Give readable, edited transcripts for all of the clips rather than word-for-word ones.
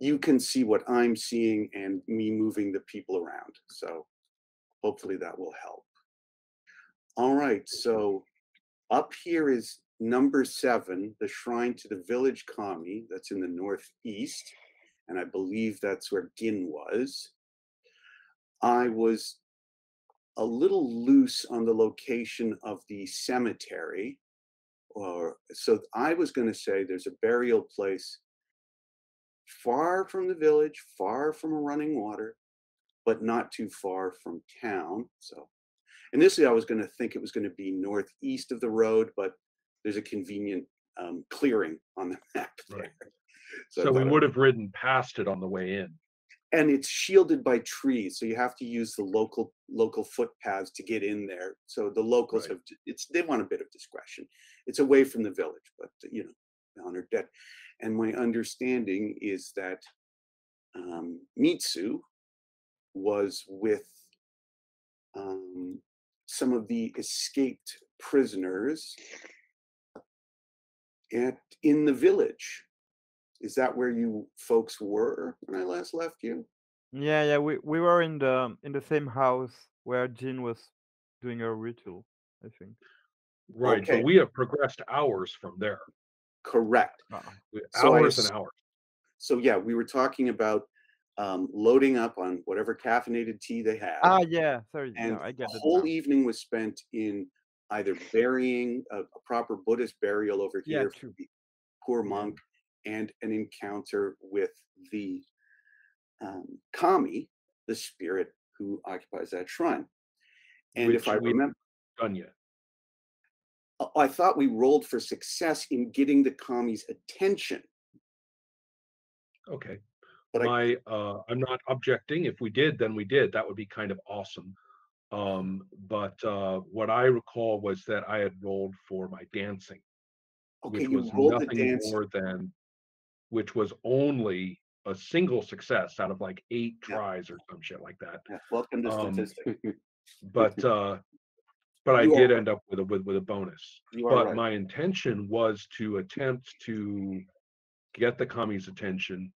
you can see what I'm seeing and me moving the people around. So hopefully that will help. All right, so up here is number 7, the shrine to the village kami. That's in the northeast, and I believe that's where Gin was. I was a little loose on the location of the cemetery, or so I was going to say there's a burial place far from the village, far from running water, but not too far from town. So initially, I was going to think it was going to be northeast of the road, but there's a convenient clearing on the map there. Right. So, So we would have ridden past it on the way in. and it's shielded by trees, so you have to use the local footpaths to get in there. So the locals Right. they want a bit of discretion. It's away from the village, but honored dead. And my understanding is that Mitsu was with some of the escaped prisoners in the village. Is that where you folks were when I last left you? Yeah, yeah, we were in the same house where Jean was doing her ritual, I think. Right, but Okay, we have progressed hours from there. correct. Uh, So I Hours and hours. so yeah, we were talking about loading up on whatever caffeinated tea they had, yeah, sorry, yeah, and I the get it whole now. evening was spent in either burying a proper Buddhist burial over Yeah, here for true. the poor Yeah. monk, and an encounter with the kami, the spirit who occupies that shrine. And if Which I we remember, haven't done yet. I thought we rolled for success in getting the kami's attention, Okay. but I'm not objecting. If we did, then we did. That would be kind of awesome. But what I recall was that I had rolled for my dancing, okay, which you was rolled the nothing dance. more than, which was only a single success out of like 8 Yeah, tries or some shit like that. yeah. Welcome to Um, statistics. but I You are did right. end up with a bonus. You are But right. my intention was to attempt to get the commies' attention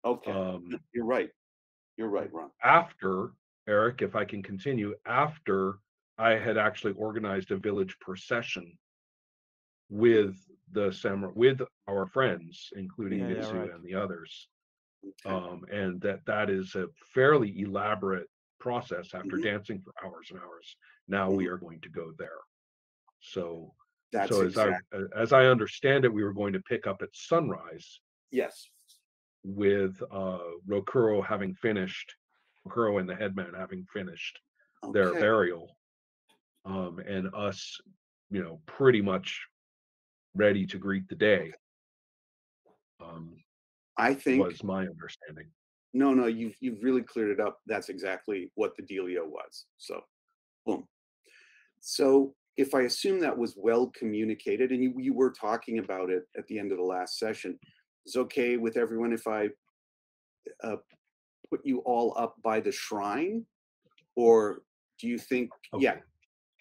Okay, um, you're right. You're right, Ron. after Eric, if I can continue, after I had actually organized a village procession with with our friends, including Yeah, yeah, Mitsu right. and the others, Okay. and that is a fairly elaborate process. After Mhm, dancing for hours and hours, now we mhm. are going to go there. So, That's so exact. as I understand it, we were going to pick up at sunrise Yes. with Rokuro and the headman having finished their Okay. burial, and us, pretty much ready to greet the day, um, I think was my understanding. no, you've really cleared it up. That's exactly what the dealio was. So, boom. So if I assume that was well communicated, and you were talking about it at the end of the last session, is okay with everyone if I uh, put you all up by the shrine, or do you think? Yeah, Okay.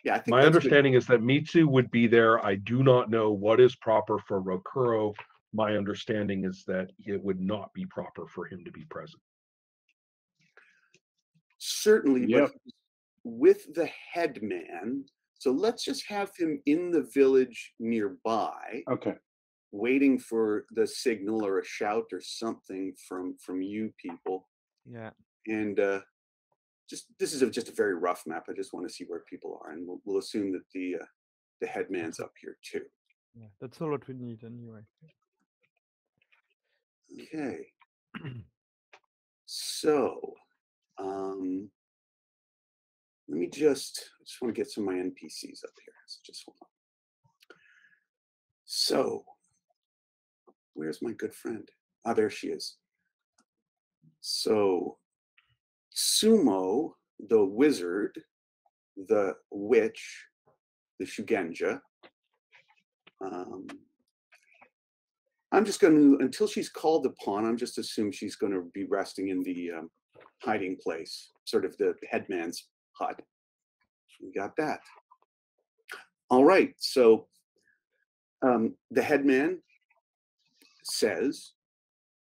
yeah, I think My that's good. understanding is that Mitsu would be there. I do not know what is proper for Rokuro. My understanding is that it would not be proper for him to be present. Certainly, but Yep. with the headman. So let's just have him in the village nearby, Okay. waiting for the signal or a shout or something from you people. Yeah. And just this is just a very rough map. I just want to see where people are, and we'll assume that the headman's up here too. Yeah, that's all what we need anyway. Okay. So let me I just want to get some of my NPCs up here. So just hold on. So where's my good friend? Ah, there she is. So Sumo, the wizard, the witch, the Shugenja. I'm just going to, until she's called upon, I'm just assume she's going to be resting in the hiding place, sort of the headman's hut. We got that. All right. So the headman says,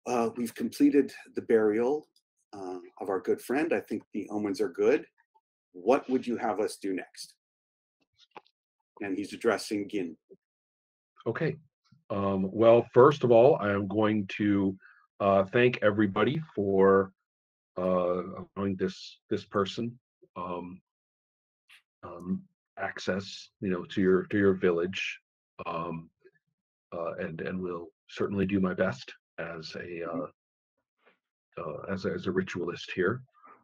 We've completed the burial of our good friend. I think the omens are good. What would you have us do next? And he's addressing Gin. Okay. Well, first of all, I am going to thank everybody for allowing this person um, access, to your village, um, and will certainly do my best as a ritualist here.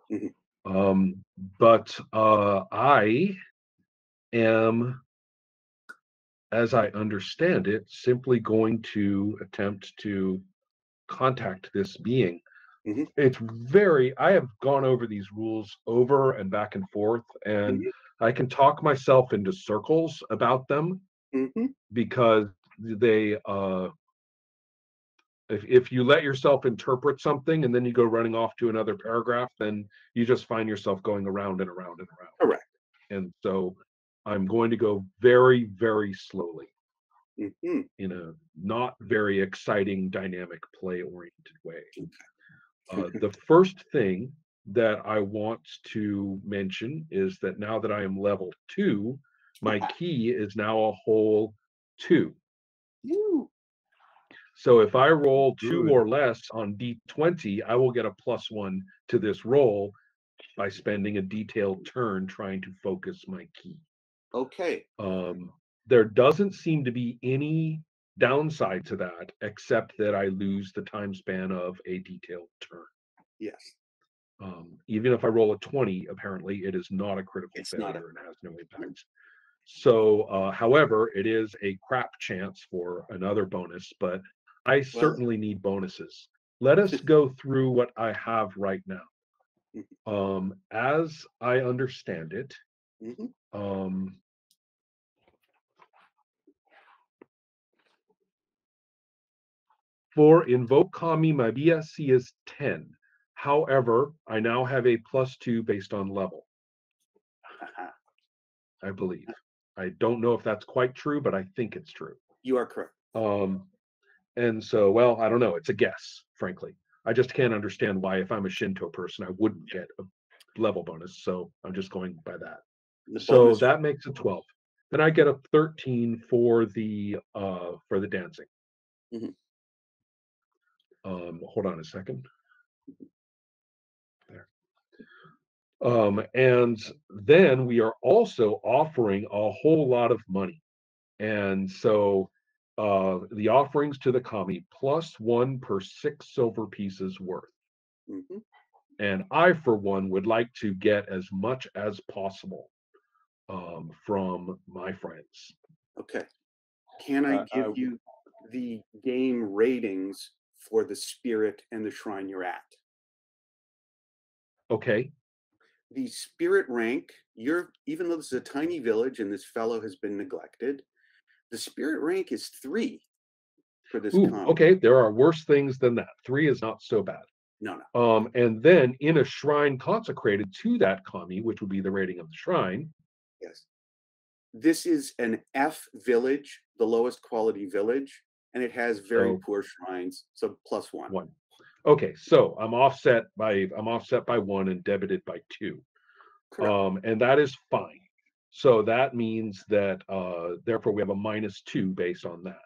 Mhm. But I am, as I understand it, simply going to attempt to contact this being. Mhm. I have gone over these rules over and back and forth, and Mhm. I can talk myself into circles about them Mhm. because they, if you let yourself interpret something and then you go running off to another paragraph, then you just find yourself going around and around and around. Correct. And so I'm going to go very, very slowly Mhm. in a not very exciting, dynamic, play-oriented way. The first thing that I want to mention is that now that I am level 2, my key is now a whole 2. Woo. So if I roll 2 Good. or less on D20, I will get a +1 to this roll by spending a detailed turn trying to focus my key. Okay. There doesn't seem to be any downside to that, except that I lose the time span of a detailed turn. Yes. Even if I roll a 20, apparently it is not a critical It's not a. failure and has no impact. So, however, it is a crap chance for another bonus, but I Well. certainly need bonuses. Let us go through what I have right now. As I understand it, Mhm. for Invoke Kami, my BSC is 10. However, I now have a +2 based on level, I believe. I don't know if that's quite true, but I think it's true. You are correct. And so, well, I don't know. It's a guess, frankly. I just can't understand why, if I'm a Shinto person, I wouldn't get a level bonus. So I'm just going by that. The So bonus. that makes a 12. Then I get a 13 for the dancing. Mhm. Hold on a second. There. And then we are also offering a whole lot of money. And so the offerings to the kami +1 per 6 silver pieces worth. Mhm. And I, for one, would like to get as much as possible from my friends. Okay. Can I give you the game ratings for the spirit and the shrine you're at? Okay. The spirit rank, even though this is a tiny village and this fellow has been neglected, the spirit rank is 3 for this Ooh, comic. okay. There are worse things than that. 3 is not so bad. No. And then in a shrine consecrated to that kami, which would be the rating of the shrine. Yes. This is an F village, the lowest quality village, and it has very poor shrines, so +1. 1. Okay, so I'm offset by 1 and debited by 2. Correct. And that is fine. So that means that therefore we have a -2 based on that.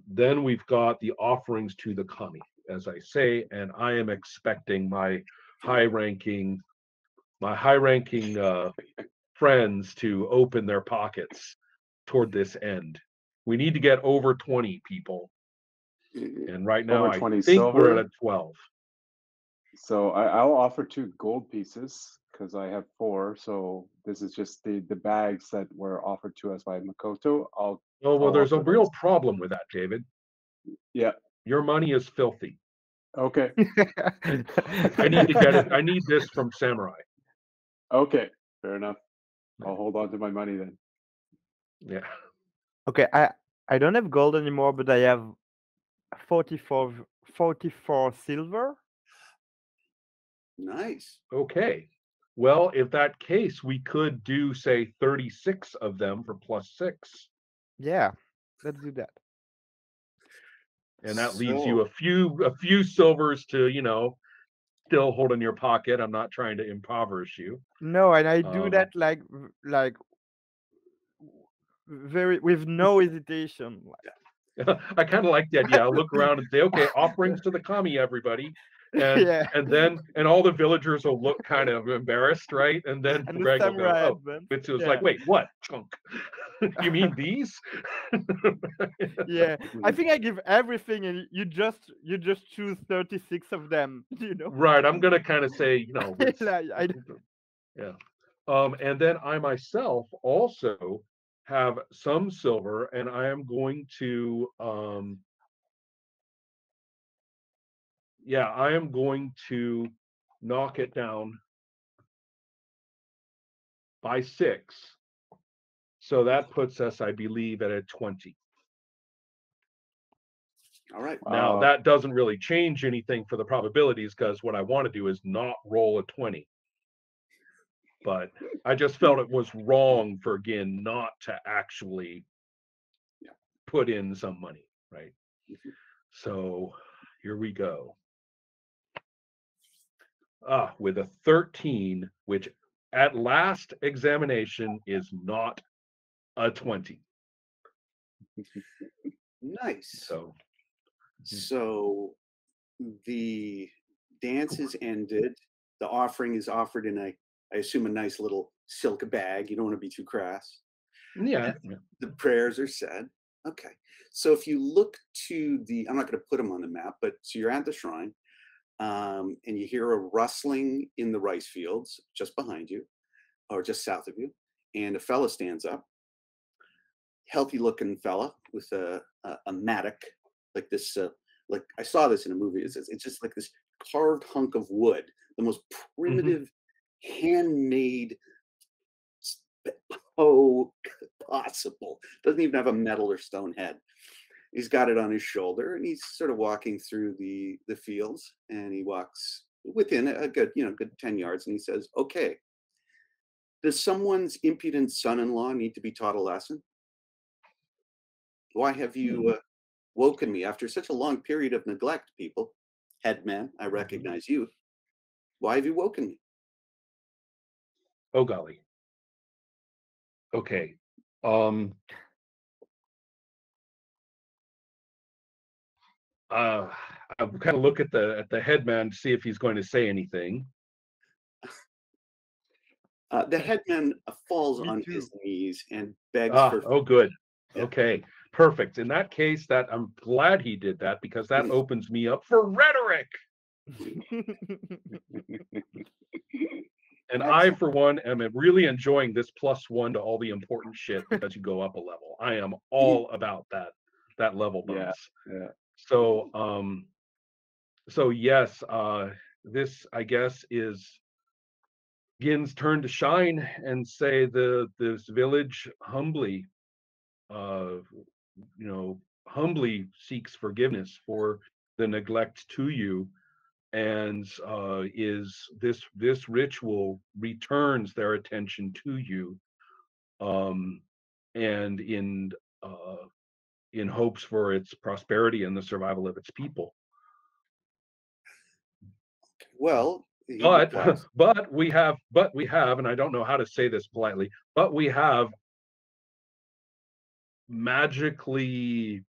Then we've got the offerings to the kami, as I say, and I am expecting my high-ranking friends to open their pockets toward this end. We need to get over 20 people, and right now Over I 20 think we're silver. at 12. So I'll offer 2 gold pieces because I have 4. So this is just the bags that were offered to us by Makoto. Oh well, I'll there's a offer real those. problem with that, David. Yeah. Your money is filthy. Okay. I need to get it. I need this from Samurai. Okay. Fair enough. I'll hold on to my money then. Yeah. Okay, I don't have gold anymore, but I have 44 silver. Nice. Okay. Well, if that case, we could do, say, 36 of them for +6. Yeah, let's do that. And that leaves you So, a few silvers to, still hold in your pocket. I'm not trying to impoverish you. No, and I do Um, that like very with no hesitation. I kind of like the idea. I'll look around and say, okay, offerings to the kami, everybody. And Yeah, and all the villagers will look kind of embarrassed, right? And then and the Greg will go, samurai oh, advance. Mitsu's Yeah, like, wait, what? Chunk. You mean these? yeah. I think I give everything, and you just choose 36 of them. Right. I'm gonna kind of say, it's Like, yeah. And then I myself also have some silver, and I am going to I am going to knock it down by 6. So that puts us, I believe, at a 20. all right. Now Wow. that doesn't really change anything for the probabilities, because what I want to do is not roll a 20. But I just felt it was wrong for Gin not to actually Yeah. put in some money, right? Mhm. So here we go. With a 13, which at last examination is not a 20. Nice. So So the dance is ended. The offering is offered in I assume, a nice little silk bag. You don't want to be too crass. yeah, The prayers are said. Okay. So if you look to I'm not going to put them on the map, but so you're at the shrine, and you hear a rustling in the rice fields just behind you, or just south of you, and a fella stands up, healthy looking fella with a mattock, like this. Like I saw this in a movie. It's just like this carved hunk of wood, the most primitive, handmade hoe possible. Doesn't even have a metal or stone head. He's got it on his shoulder, and he's sort of walking through the fields, and he walks within a good, good 10 yards, and he says, okay, does someone's impudent son-in-law need to be taught a lesson? Why have you woken me after such a long period of neglect, people? Headman, I recognize you. Why have you woken me? oh golly. Okay. Um I'll kind of look at the headman to see if he's going to say anything. The headman falls me on his too. knees and begs for Oh good. yeah. Okay, perfect. In that case, that I'm glad he did that, because that opens me up for rhetoric. And I, Excellent. for one, am really enjoying this +1 to all the important shit, because you go up a level. I am all about that level Yeah. bumps. Yeah. So yes, this, I guess, is Gin's turn to shine and say this village humbly, uh, humbly seeks forgiveness for the neglect to you, and is this ritual returns their attention to you, um, and in hopes for its prosperity and the survival of its people. Well, he But replies, but we have, and I don't know how to say this politely, but we have magically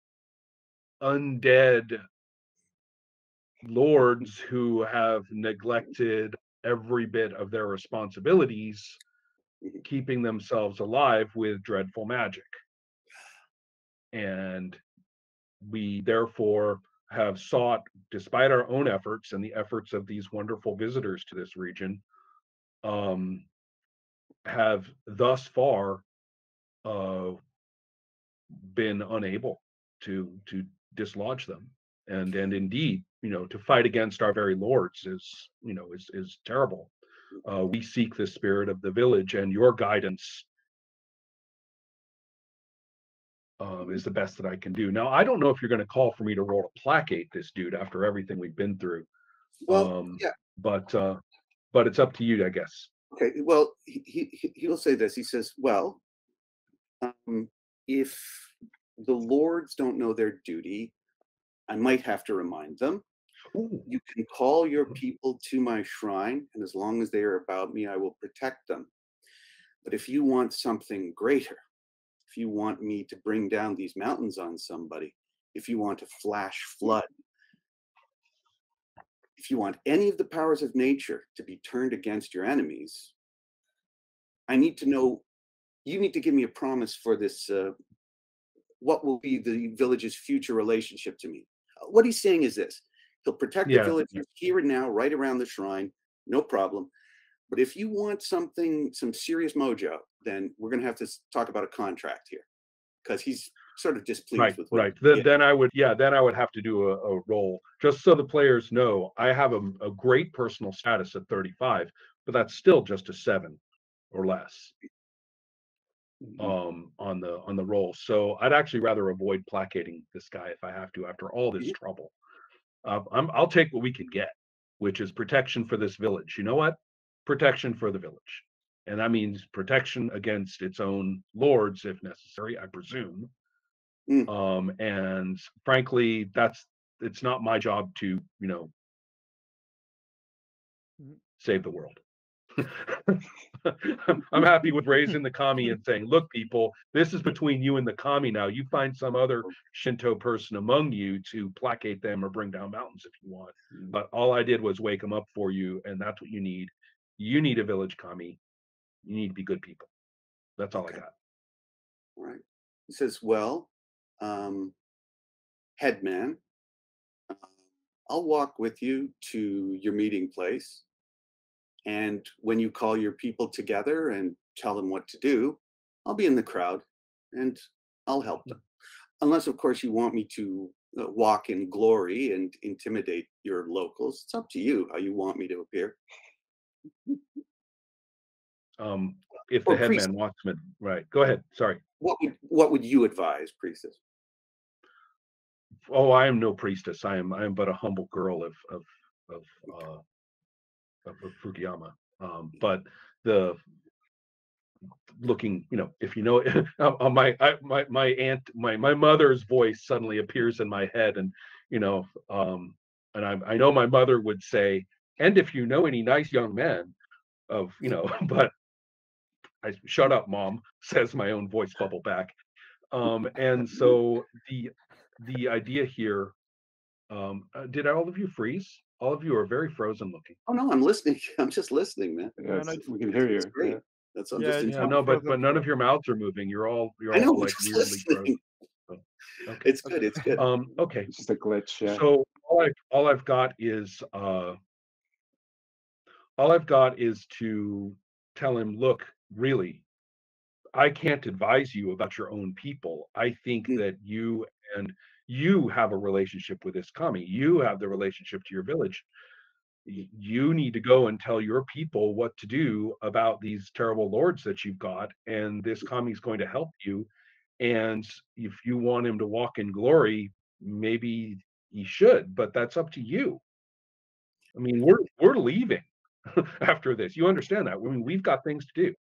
undead lords who have neglected every bit of their responsibilities, Mhm. keeping themselves alive with dreadful magic. And we therefore have sought, despite our own efforts and the efforts of these wonderful visitors to this region, um, have thus far uh, been unable to dislodge them. And indeed, to fight against our very lords is terrible. We seek the spirit of the village, and your guidance is the best that I can do. Now, I don't know if you're going to call for me to roll to placate this dude after everything we've been through, well, um, yeah, but it's up to you, I guess. okay. Well, he will say this. He says, well, if the lords don't know their duty, I might have to remind them. Ooh, You can call your people to my shrine, and as long as they are about me, I will protect them. But if you want something greater, if you want me to bring down these mountains on somebody, if you want a flash flood, if you want any of the powers of nature to be turned against your enemies, I need to know, you need to give me a promise for this, what will be the village's future relationship to me. What he's saying is this: he'll protect the yeah. villagers here and now, right around the shrine, no problem. But if you want something, some serious mojo, then we're going to have to talk about a contract here, because he's sort of displeased Right, with what right. he's getting. Then I would, yeah, then I would have to do a roll, just so the players know I have a great personal status at 35, but that's still just a 7 or less on the roll. So I'd actually rather avoid placating this guy if I have to after all this Mhm. trouble. I'll take what we can get, which is protection for this village. You know what? Protection for the village. And that means protection against its own lords if necessary, I presume. Mm. And frankly, it's not my job to, Mhm. save the world. I'm happy with raising the kami and saying, look, people, this is between you and the kami now. You find some other Shinto person among you to placate them or bring down mountains if you want. But all I did was wake them up for you, and that's what you need. You need a village kami. You need to be good people. That's all I Okay. got. All right. He says, well, headman, I'll walk with you to your meeting place. And when you call your people together and tell them what to do, I'll be in the crowd and I'll help them. Unless, of course, you want me to walk in glory and intimidate your locals. It's up to you how you want me to appear. If the Or priest, headman wants me, right? Go ahead. Sorry. what would you advise, priestess? Oh, I am no priestess. I am but a humble girl of uh, of Fukuyama. But the looking, if you know, my aunt, my mother's voice suddenly appears in my head, and and I know my mother would say, and if you know any nice young men but I shut up, mom, says my own voice bubble back. And so the idea here, did all of you freeze? All of you are very frozen looking. Oh no, I'm listening. I'm just listening, man. Yeah, Yes, no, we can hear It's you. great. Yeah. That's I'm yeah, just it's Yeah, not no, enjoying. but frozen none for of your mouths are moving. You're I know, all I'm like just weirdly frozen. listening. Oh, okay. It's good. It's good. Okay. It's just a glitch. Yeah. So all I've got is to tell him, look, really, I can't advise you about your own people. I think Mm, that you have a relationship with this kami. You have the relationship to your village. You need to go and tell your people what to do about these terrible lords that you've got, and this kami is going to help you. And if you want him to walk in glory, maybe he should, but that's up to you. I mean, we're leaving after this. You understand that? I mean, we've got things to do.